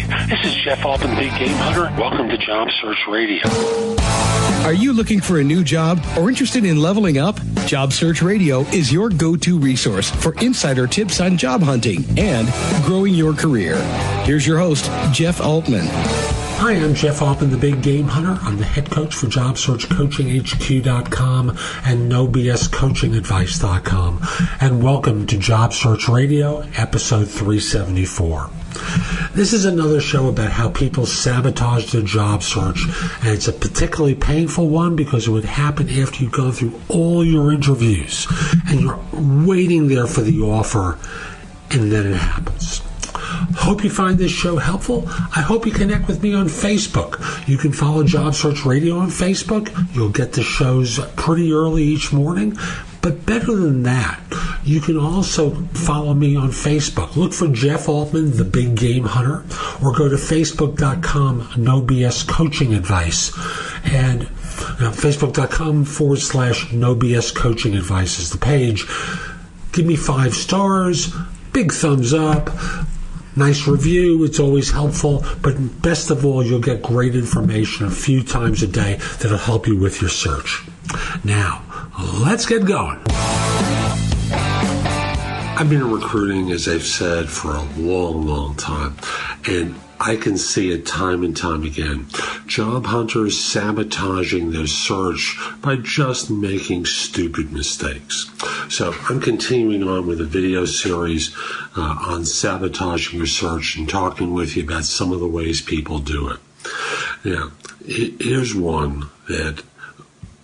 This is Jeff Altman, the Big Game Hunter. Welcome to Job Search Radio. Are you looking for a new job or interested in leveling up? Job Search Radio is your go-to resource for insider tips on job hunting and growing your career. Here's your host, Jeff Altman. Hi, I'm Jeff Altman, the Big Game Hunter. I'm the head coach for JobSearchCoachingHQ.com and NoBSCoachingAdvice.com. And welcome to Job Search Radio, episode 374. This is another show about how people sabotage their job search, and it's a particularly painful one because it would happen after you've gone through all your interviews and you're waiting there for the offer, and then it happens. Hope you find this show helpful. I hope you connect with me on Facebook. You can follow Job Search Radio on Facebook. You'll get the shows pretty early each morning. But better than that, you can also follow me on Facebook. Look for Jeff Altman, the Big Game Hunter, or go to facebook.com, NoBSCoachingAdvice. And facebook.com/NoBSCoachingAdvice is the page. Give me 5 stars, big thumbs up, nice review. It's always helpful. But best of all, you'll get great information a few times a day that'll help you with your search. Now, let's get going. I've been in recruiting, as I've said, for a long time, and I can see it time and time again. Job hunters sabotaging their search by just making stupid mistakes. So I'm continuing on with a video series on sabotaging your search and talking with you about some of the ways people do it. Now, here's one that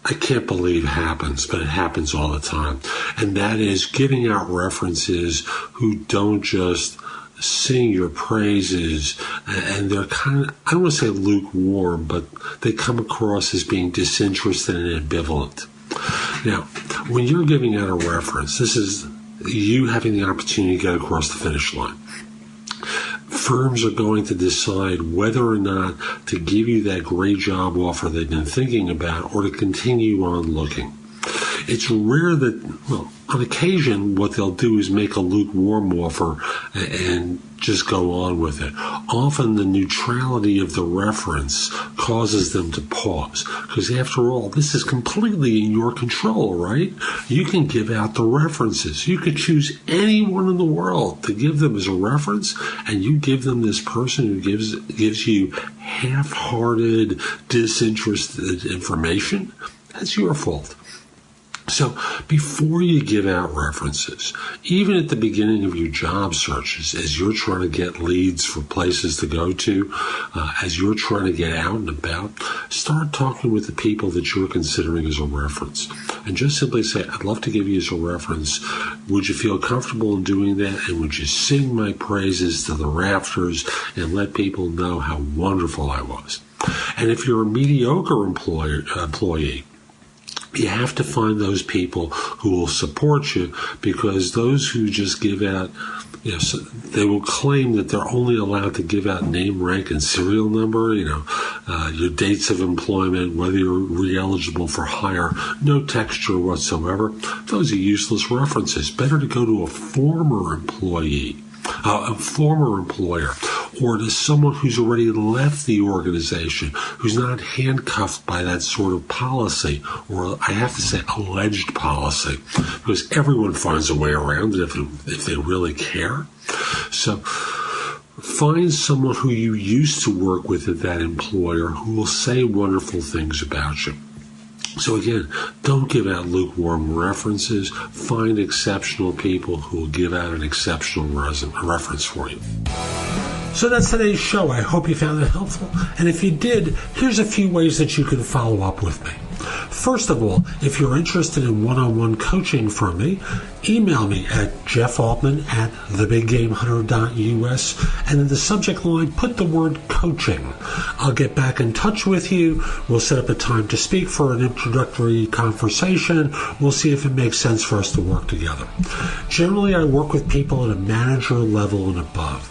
I can't believe happens, but it happens all the time. And that is giving out references who don't just sing your praises, and they're kind of, I don't want to say lukewarm, but they come across as being disinterested and ambivalent. Now, when you're giving out a reference, this is you having the opportunity to get across the finish line. Firms are going to decide whether or not to give you that great job offer they've been thinking about or to continue on looking. It's rare that, well, on occasion, what they'll do is make a lukewarm offer and just go on with it. Often the neutrality of the reference causes them to pause, because after all, this is completely in your control, right? You can give out the references. You could choose anyone in the world to give them as a reference, and you give them this person who gives you half-hearted, disinterested information. That's your fault. So before you give out references, even at the beginning of your job searches, as you're trying to get leads for places to go to, as you're trying to get out and about, start talking with the people that you're considering as a reference. And just simply say, I'd love to give you as a reference. Would you feel comfortable in doing that? And would you sing my praises to the rafters and let people know how wonderful I was? And if you're a mediocre employee, you have to find those people who will support you, because those who just give out, they will claim that they're only allowed to give out name, rank, and serial number, your dates of employment, whether you're re-eligible for hire, no texture whatsoever. Those are useless references. Better to go to a former employee, a former employer, or to someone who's already left the organization, who's not handcuffed by that sort of policy, or I have to say alleged policy, because everyone finds a way around it if they really care. So find someone who you used to work with at that employer who will say wonderful things about you. So again, don't give out lukewarm references. Find exceptional people who will give out an exceptional reference for you. So that's today's show. I hope you found it helpful. And if you did, here's a few ways that you can follow up with me. First of all, if you're interested in one-on-one coaching from me, email me at jeffaltman@thebiggamehunter.us, and in the subject line, put the word coaching. I'll get back in touch with you. We'll set up a time to speak for an introductory conversation. We'll see if it makes sense for us to work together. Generally, I work with people at a manager level and above.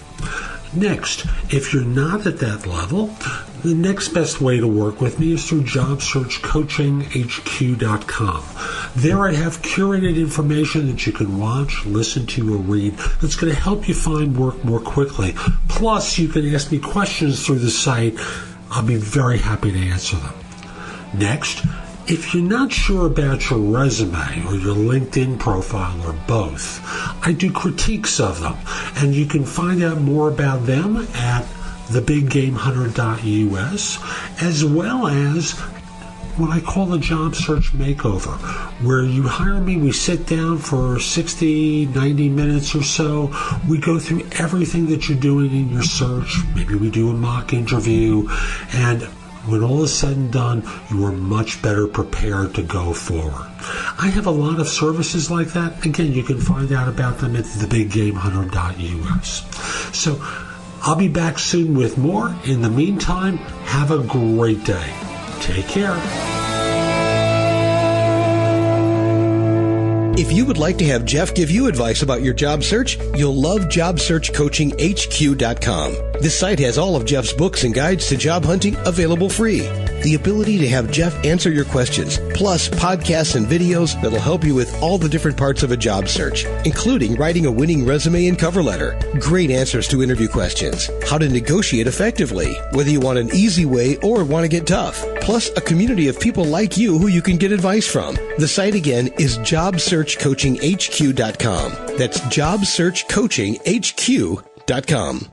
Next, if you're not at that level, the next best way to work with me is through JobSearchCoachingHQ.com. There I have curated information that you can watch, listen to, or read that's going to help you find work more quickly. Plus, you can ask me questions through the site. I'll be very happy to answer them. Next, if you're not sure about your resume or your LinkedIn profile or both, I do critiques of them, and you can find out more about them at thebiggamehunter.us, as well as what I call the job search makeover, where you hire me, we sit down for 60, 90 minutes or so, we go through everything that you're doing in your search, maybe we do a mock interview, and when all is said and done, you are much better prepared to go forward. I have a lot of services like that. Again, you can find out about them at thebiggamehunter.us. So I'll be back soon with more. In the meantime, have a great day. Take care. If you would like to have Jeff give you advice about your job search, you'll love JobSearchCoachingHQ.com. This site has all of Jeff's books and guides to job hunting available free. The ability to have Jeff answer your questions, plus podcasts and videos that'll help you with all the different parts of a job search, including writing a winning resume and cover letter, great answers to interview questions, how to negotiate effectively, whether you want an easy way or want to get tough, plus a community of people like you who you can get advice from. The site again is JobSearchCoachingHQ.com. That's JobSearchCoachingHQ.com.